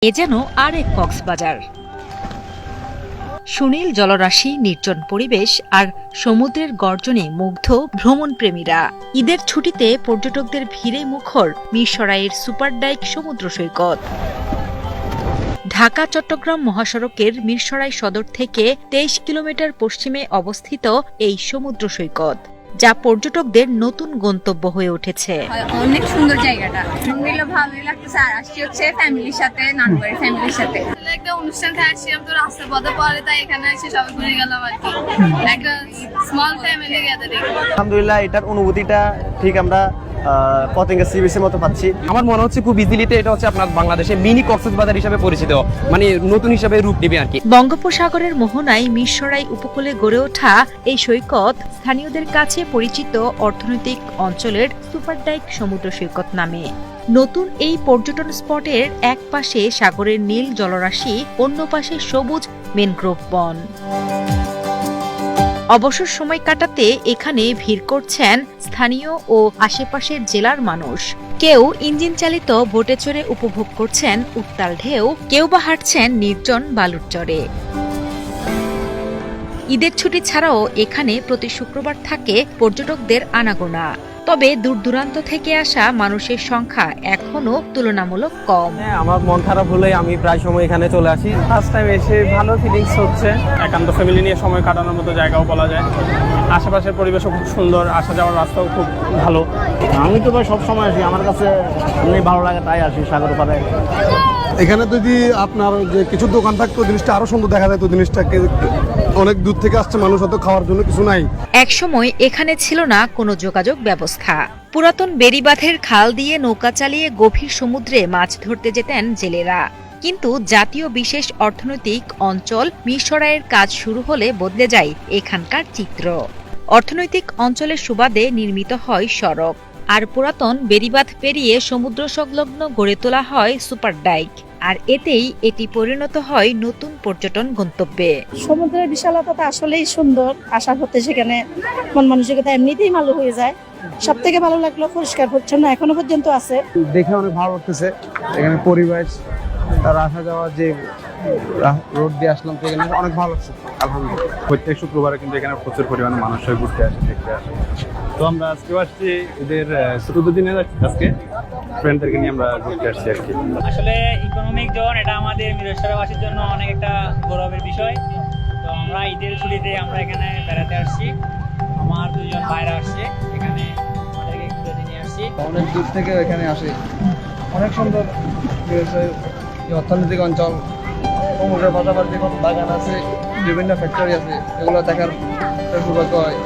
এ যেন আরেক কক্সবাজার। সুনীল জলরাশি, নির্জন পরিবেশ আর সমুদ্রের গর্জনে মুগ্ধ ভ্রমণপ্রেমীরা। ঈদের ছুটিতে পর্যটকদের ভিড়ে মুখর মিরসরাইয়ের সুপারডাইক সমুদ্র সৈকত। ঢাকা চট্টগ্রাম মহাসড়কের মিরসরাই সদর থেকে ২৩ কিলোমিটার পশ্চিমে অবস্থিত এই সমুদ্র সৈকত, যা পর্যটকদের নতুন গন্তব্য হয়ে উঠেছে। অনেক সুন্দর জায়গাটা, ভালোই লাগতেছে। আর আসছি হচ্ছে ফ্যামিলির সাথে, নানুবাড়ির ফ্যামিলির সাথে। একটা অনুষ্ঠান আসছিলাম তো রাস্তার পথে পরে, তাই এখানে এসে সবাই ঘুরে গেলাম আর কি, একটা স্মল ফ্যামিলি গ্যাদারিং। আলহামদুলিল্লাহ, এটার অনুভূতিটা ঠিক আমরা পতেঙ্গা সি বিচের মতো পাচ্ছি। আমার মনে হচ্ছে খুব ইজিলিতে এটা হচ্ছে আপনার বাংলাদেশে মিনি কক্সবাজার হিসেবে পরিচিত, মানে নতুন হিসেবে রূপ নেবে আর কি। বঙ্গোপসাগরের মোহনায় মিরসরাই উপকূলে গড়ে ওঠা এই সৈকত স্থানীয়দের কাছে পরিচিত অর্থনৈতিক অঞ্চলের সুপারডাইক সমুদ্র সৈকত নামে। নতুন এই পর্যটন স্পটের এক পাশে সাগরের নীল জলরাশি, অন্য পাশে সবুজ ম্যানগ্রোভ বন। অবসর সময় কাটাতে এখানে ভিড় করছেন স্থানীয় ও আশেপাশের জেলার মানুষ। কেউ ইঞ্জিন চালিত বোটে চড়ে উপভোগ করছেন উত্তাল ঢেউ, কেউ বা হাঁটছেন নির্জন বালুর চরে। ঈদের ছুটি ছাড়াও এখানে প্রতি শুক্রবার থাকে পর্যটকদের আনাগোনা। তবে দূর দূরান্ত থেকে আসা মানুষের সংখ্যা এখনো তুলনামূলক কম। আমার মন খারাপ হলে আমি প্রায় সময় এখানে চলে আসি। ফার্স্ট টাইম এসে ভালো ফিলিংস হচ্ছে। একান্ত ফ্যামিলি নিয়ে সময় কাটানোর মতো জায়গাও বলা যায়। আশেপাশের পরিবেশও খুব সুন্দর, আসা যাওয়ার রাস্তাও খুব ভালো। আমি তো ভাই সবসময় আসি, আমার কাছে এমনি ভালো লাগে তাই আসি সাগর পাড়ে। এখানে যদি আপনার যে কিছু দোকান থাকতো, জিনিসটা আরো সুন্দর দেখা যায়। তো জিনিসটাকে অনেক দূর থেকে আসছে মানুষ, হয়তো খাওয়ার জন্য কিছু নাই। একসময় এখানে ছিল না কোনো যোগাযোগ ব্যবস্থা। পুরাতন বেড়িবাঁধের খাল দিয়ে নৌকা চালিয়ে গভীর সমুদ্রে মাছ ধরতে যেতেন জেলেরা। কিন্তু জাতীয় বিশেষ অর্থনৈতিক অঞ্চল মিরসরাইয়ের কাজ শুরু হলে বদলে যায় এখানকার চিত্র। অর্থনৈতিক অঞ্চলের সুবাদে নির্মিত হয় সড়ক, আর পুরাতন বেড়িবাঁধ পেরিয়ে সমুদ্র সংলগ্ন গড়ে তোলা হয় সুপারডাইক। আর এতেই এটি পরিণত হয় নতুন পর্যটন গন্তব্যে। সমুদ্রের বিশালতা আসলেই সুন্দর। আশা করতে সেখানে মন মানসিকতা এমনিতেই ভালো হয়ে যায়। সব থেকে ভালো লাগলো পরিষ্কার পরিচ্ছন্ন এখনো পর্যন্ত আছে, দেখে অনেক ভালো লাগতেছে। এখানে পরিবেশ, তার আসা যাওয়া, যে রোড দিয়ে আসলাম, তো এখানে অনেক ভালো লাগছে আলহামদুলিল্লাহ। প্রত্যেক শুক্রবারে কিন্তু এখানে প্রচুর পরিমাণে মানুষ ঘুরতে আসে, দেখতে আসে। তো আমরা আজকে আসছি এদের চতুর্থ দিনে, আজকে ফ্রেন্ডদেরকে নিয়ে আমরা ঘুরতে আসছি আর কি। আসলে ইকোনমিক জোন এটা আমাদের মিরসরাইবাসীর জন্য অনেক একটা গৌরবের বিষয়। তো আমরা ঈদের ছুটিতে আমরা এখানে বেড়াতে আসছি, আমার দুজন ভাইরা আসছে, এখানে আমাদেরকে ঘুরে নিয়ে আসছি। অনেক দূর থেকে এখানে আসে। অনেক সুন্দর অর্থনৈতিক অঞ্চল, সমুদ্রের পাশাপাশি বাগান আছে, বিভিন্ন ফ্যাক্টরি আছে, এগুলো দেখার সৌভাগ্য হয়।